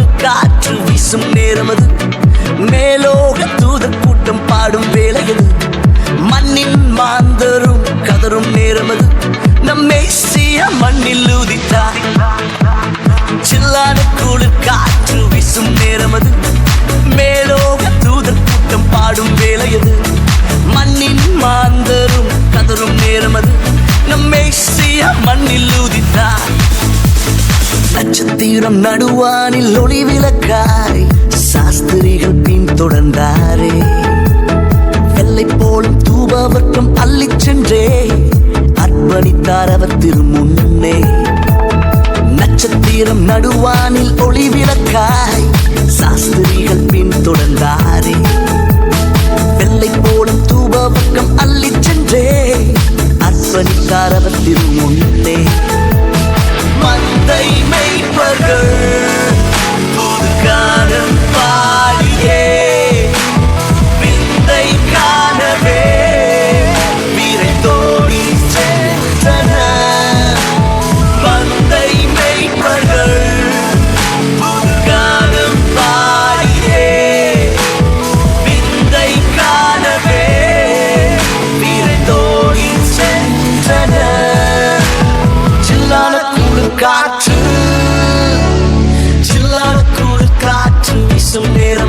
குளிர் காற்று வீசும் நேரம் அது. மேலோக தூதர் கூட்டம் பாடும் வேளையது. மண்ணின் மாந்தரும் கதரும் நேரம் அது. நம் மேசியா மண்ணில் உதித்தார். சில்லான குளிர் காற்று வீசும் நேரம் அது. மேலோக தூதர் கூட்டம் பாடும் வேளையது. மண்ணின் மாந்தரும் கதரும் நேரம் அது. நம் மேசியா மண்ணில் உதித்தார். நட்சத்திரம் நடுவானில் ஒளி விளக்காய் சாஸ்திரிகள் பின் தொடர்ந்தாரே. வெள்ளை போலும் தூபவர்க்கம் அள்ளிச் சென்றே அர்ப்பணித்தார் அவர் திருமுன்னே. நட்சத்திரம் நடுவானில் ஒளி விளக்காய் சாஸ்திரிகள் பின் தொடர்ந்தாரே. வெள்ளை போலும் தூபவர்க்கம் அள்ளிச் சென்றே அர்ப்பணித்தார் அவர் திருமுன்னே. மந்தை மேய்ப்பர்கள் புது கானம் பாடியே விந்தை காணவே விரைந்தோடி சென்றனர். மந்தை மேய்ப்பர்கள் புது கானம் பாடியே விந்தை காணவே விரைந்தோடி சென்றனர். சில்லான காற்று சில்லான குளிர் காற்று வீசும் நேரம்